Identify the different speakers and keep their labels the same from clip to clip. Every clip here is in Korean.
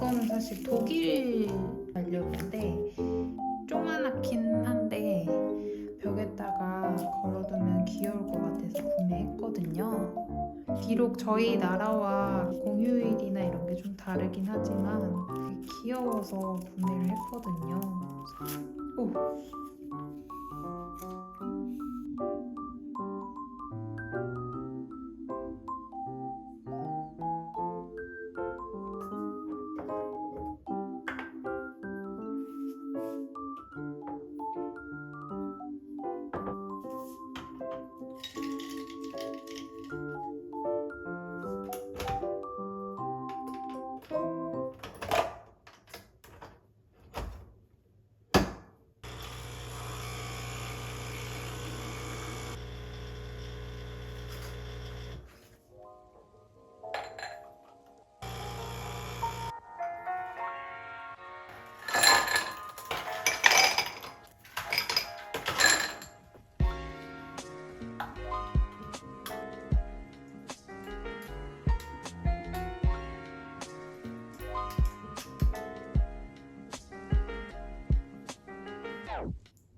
Speaker 1: 이거는 사실 독일 알료인데 조그맣긴 한데 벽에다가 걸어두면 귀여울 것 같아서 구매했거든요. 비록 저희 나라와 공휴일이나 이런 게 좀 다르긴 하지만 되게 귀여워서 구매를 했거든요. 오!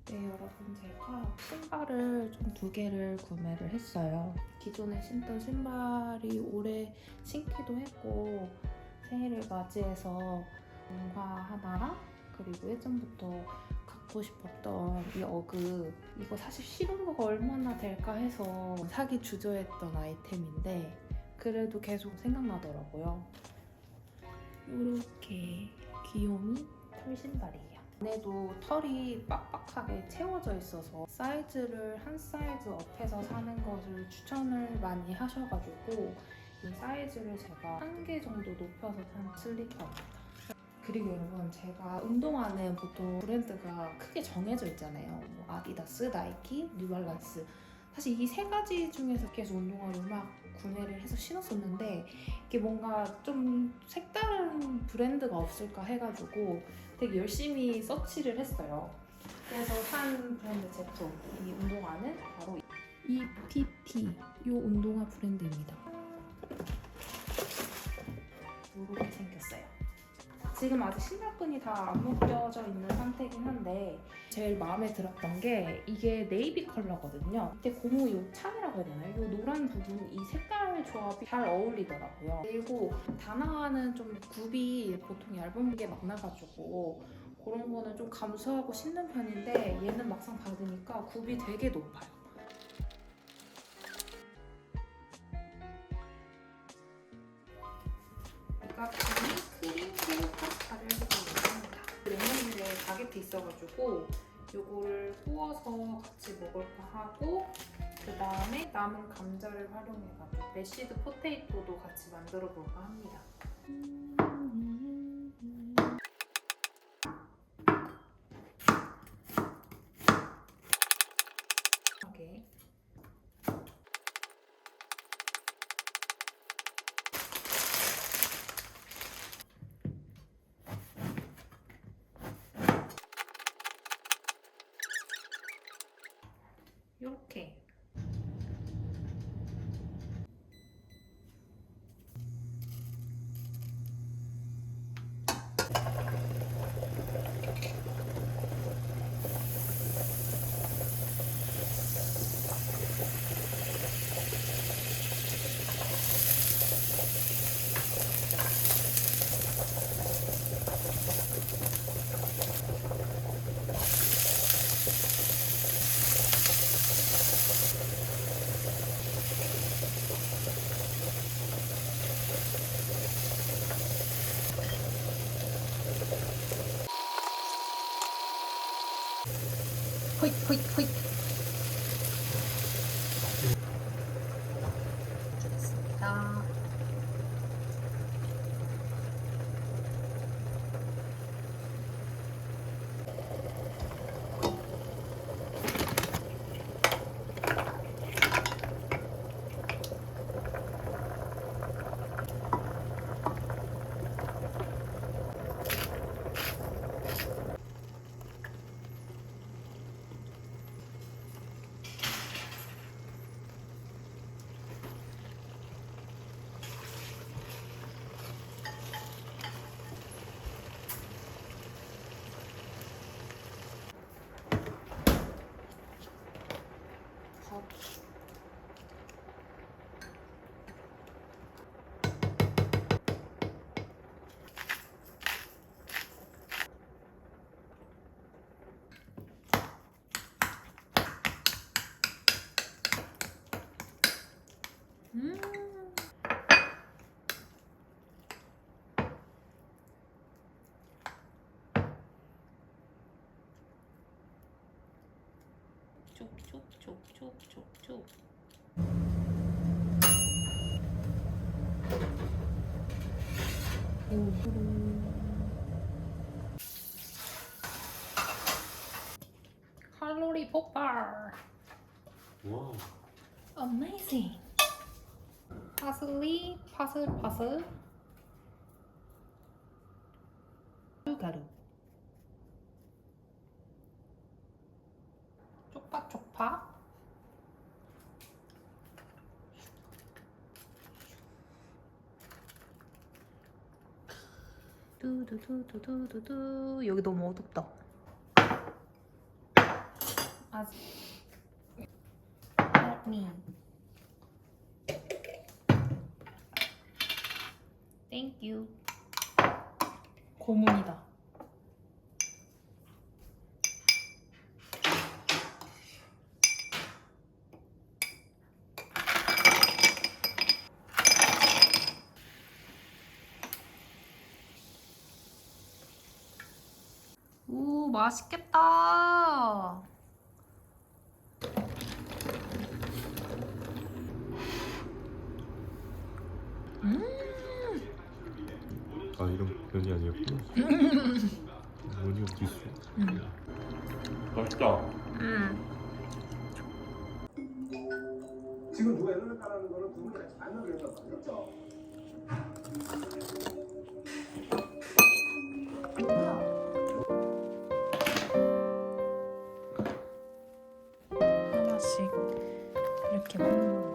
Speaker 1: 네, 여러분, 제가 신발을 좀 2개를 구매를 했어요. 기존에 신던 신발이 오래 신기도 했고 새해를 맞이해서 뭔가 하나랑 그리고 예전부터 갖고 싶었던 이 어그, 이거 사실 신은 거 얼마나 될까 해서 사기 주저했던 아이템인데 그래도 계속 생각나더라고요. 이렇게 귀요미 털 신발이에요. 안에도 털이 빡빡하게 채워져 있어서 사이즈를 한 사이즈 업해서 사는 것을 추천을 많이 하셔가지고 이 사이즈를 제가 1개 정도 높여서 산 슬리퍼입니다. 그리고 여러분, 제가 운동화는 보통 브랜드가 크게 정해져 있잖아요. 뭐 아디다스, 나이키, 뉴발란스. 사실 이 3가지 중에서 계속 운동화를 막 구매를 해서 신었었는데 이게 뭔가 좀 색다른 브랜드가 없을까 해가지고 되게 열심히 서치를 했어요. 그래서 산 브랜드 제품, 이 운동화는 바로 EPT, 이 운동화 브랜드입니다. 이렇게 생겼어요. 지금 아직 신발끈이 다 안 묶여져 있는 상태긴 한데 제일 마음에 들었던 게 이게 네이비 컬러거든요. 이때 고무 요 찬이라고 해야 되나요? 요 노란 부분, 이 색깔 조합이 잘 어울리더라고요. 그리고 단화는 좀 굽이 보통 얇은 게 막 나가지고 그런 거는 좀 감수하고 신는 편인데 얘는 막상 받으니까 굽이 되게 높아요. 이가 크림 파스타를 해보려고 합니다. 냉면인데 바게트 있어가지고 요거를 구워서 같이 먹을까 하고 그 다음에 남은 감자를 활용해가지고 메시드 포테이토도 같이 만들어 볼까 합니다. 이렇게 이렇게 호잇 호잇 호잇 주겠습니다. 쪽쪽쪽쪽쪽쪽. 칼로리 폭발.
Speaker 2: 와우.
Speaker 1: Amazing. 파슬리 파슬파슬. 가루. 쪽파쪽파. 두두두두두두. 여기 너무 어둡다. 아직. Let me. Thank you. 고문이다. 오, 맛있겠다.
Speaker 2: 아 이런 면이 아니었구나. 면이 어디 있어? 맛있다.
Speaker 3: 지금 누가 애를 따라하는 거는 두 분이 전혀 그런 거 맞죠?
Speaker 1: 하나씩 이렇게 먹는 거.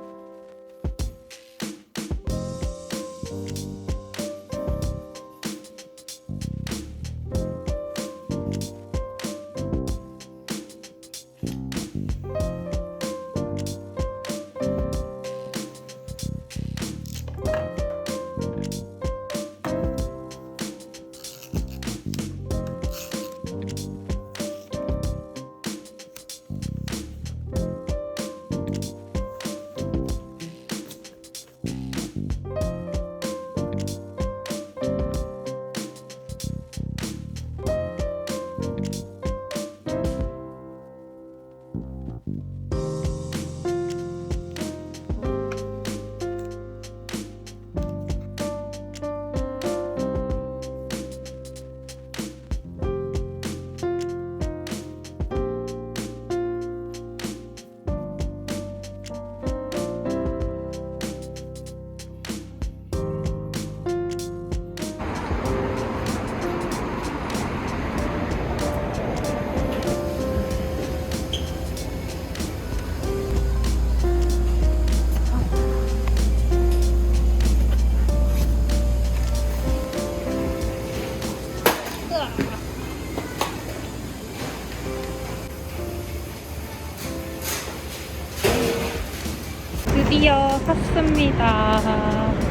Speaker 1: 드디어 샀습니다.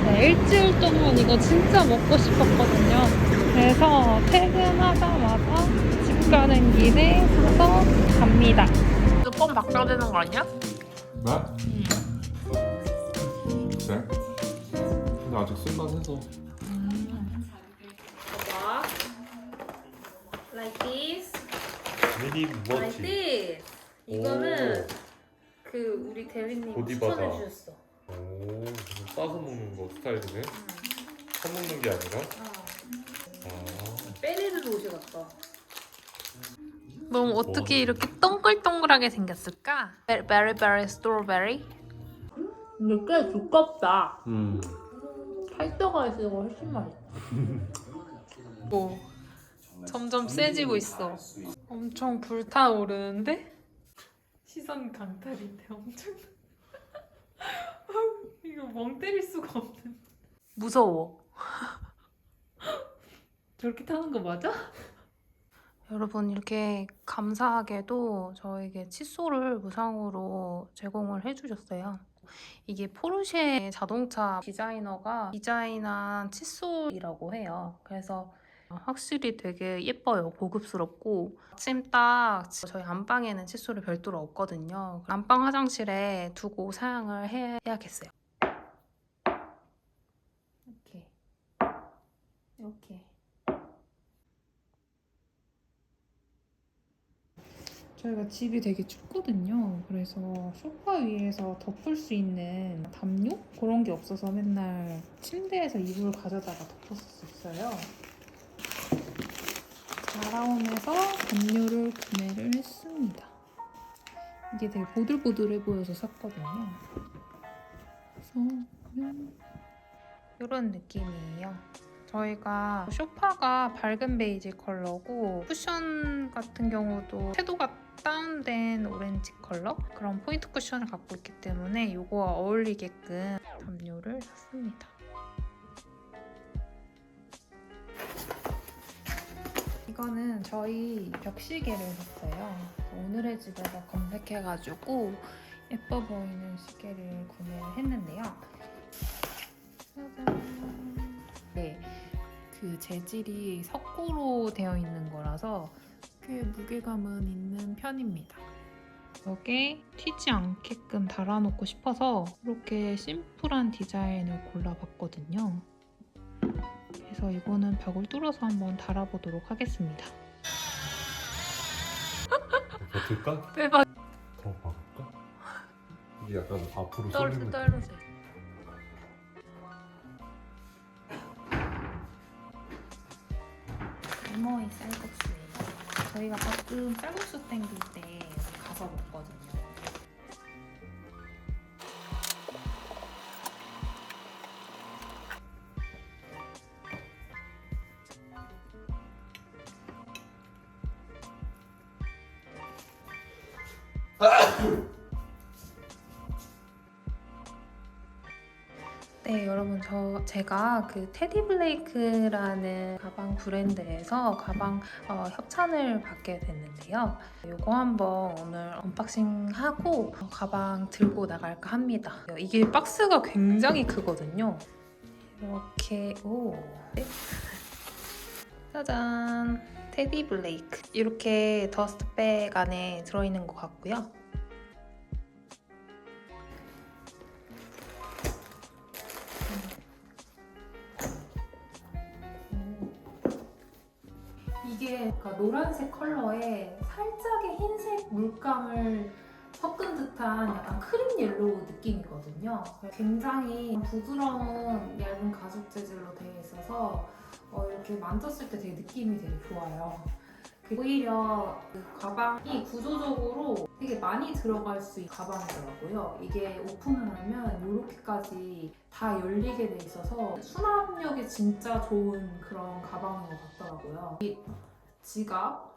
Speaker 1: 네, 일주일 동안 이거 진짜 먹고 싶었거든요. 그래서 퇴근하자마자 집 가는 길에 사서 갑니다. 뚜껑 바꿔야 되는 거 아니야?
Speaker 2: 뭐? 그래? 근데 아직 쓸만해서.
Speaker 1: 봐봐. Like this.
Speaker 2: 미니
Speaker 1: Like this. 이거는 그 우리 대리님
Speaker 2: 보디바다.
Speaker 1: 추천해 주셨어.
Speaker 2: 오, 싸서 먹는 거 스타일이네. 사 먹는 게 아니라. 아,
Speaker 1: 베리를 옷이 같다. 넌 어떻게 이렇게 동글동글하게 생겼을까? 베리베리 스트로베리? 근데 꽤 두껍다. 팔도가 있어서 훨씬 맛있다. 뭐 점점 세지고 있어. 엄청 불타오르는데? 시선 강탈인데 엄청. 이거 멍 때릴 수가 없는. 무서워. 저렇게 타는 거 맞아? 여러분 이렇게 감사하게도 저에게 칫솔을 무상으로 제공을 해주셨어요. 이게 포르쉐 자동차 디자이너가 디자인한 칫솔이라고 해요. 그래서 확실히 되게 예뻐요. 고급스럽고 마침 딱 저희 안방에는 칫솔이 별도로 없거든요. 안방 화장실에 두고 사용을 해야겠어요. 이렇게 저희가 집이 되게 춥거든요. 그래서 소파 위에서 덮을 수 있는 담요? 그런 게 없어서 맨날 침대에서 이불 가져다가 덮었었어요. 자라움에서 담요를 구매를 했습니다. 이게 되게 보들보들해 보여서 샀거든요. 그래서 이런 느낌이에요. 저희가 소파가 밝은 베이지 컬러고 쿠션 같은 경우도 채도가 다운된 오렌지 컬러 그런 포인트 쿠션을 갖고 있기 때문에 이거와 어울리게끔 담요를 샀습니다. 이거는 저희 벽시계를 샀어요. 오늘의 집에서 검색해가지고 예뻐 보이는 시계를 구매를 했는데요. 짜잔. 네, 그 재질이 석고로 되어 있는 거라서 꽤 무게감은 있는 편입니다. 벽에 튀지 않게끔 달아놓고 싶어서 이렇게 심플한 디자인을 골라봤거든요. 그래서 이거는 벽을 뚫어서 한번 달아보도록 하겠습니다.
Speaker 2: 버틸까?
Speaker 1: 빼봐.
Speaker 2: 더 박을까? 이게 약간 앞으로
Speaker 1: 떨어져. 이모의 쌀국수예요. 저희가 가끔 쌀국수 땡길 때 여기 가서 먹거든요. 네, 여러분 제가 그 테디 블레이크라는 가방 브랜드에서 가방 협찬을 받게 됐는데요. 이거 한번 오늘 언박싱하고 가방 들고 나갈까 합니다. 이게 박스가 굉장히 크거든요. 이렇게 네. 짜잔, 테디 블레이크 이렇게 더스트백 안에 들어있는 것 같고요. 이게 노란색 컬러에 살짝의 흰색 물감을 섞은 듯한 약간 크림 옐로우 느낌이거든요. 굉장히 부드러운 얇은 가죽 재질로 되어 있어서 이렇게 만졌을 때 되게 느낌이 되게 좋아요. 오히려 그 가방이 구조적으로 되게 많이 들어갈 수 있는 가방이더라고요. 이게 오픈을 하면 이렇게까지 다 열리게 돼 있어서 수납력이 진짜 좋은 그런 가방인 것 같더라고요. 이 지갑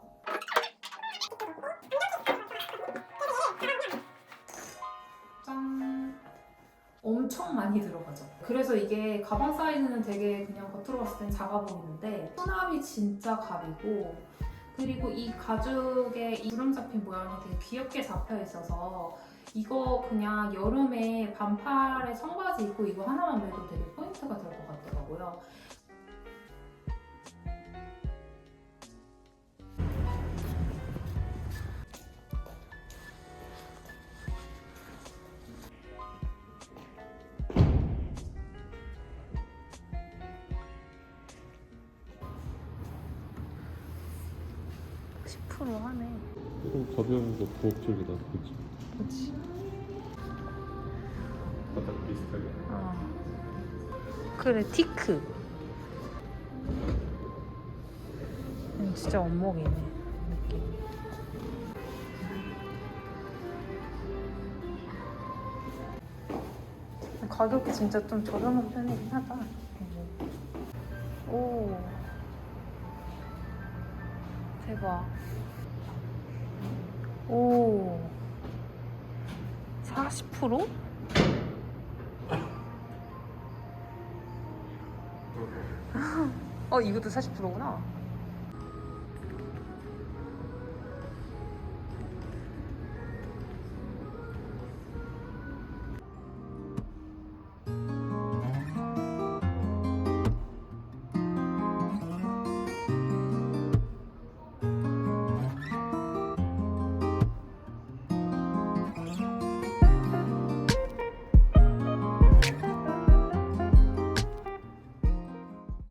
Speaker 1: 짠! 엄청 많이 들어가죠. 그래서 이게 가방 사이즈는 되게 그냥 겉으로 봤을 땐 작아 보이는데 수납이 진짜 갑이고, 그리고 이 가죽에 이 주름 잡힌 모양이 되게 귀엽게 잡혀 있어서 이거 그냥 여름에 반팔에 청바지 입고 이거 하나만 매도 되게 포인트가 될 것 같더라고요. 하네.
Speaker 2: 가벼운 거 부엌쪽이다, 그치?
Speaker 1: 그치.
Speaker 2: 바닥 비슷하게.
Speaker 1: 그래, 티크. 진짜 원목이네, 느낌. 가격이 진짜 좀 저렴한 편이긴 하다. 오. 대박. 오. 40%? 이것도 40%구나.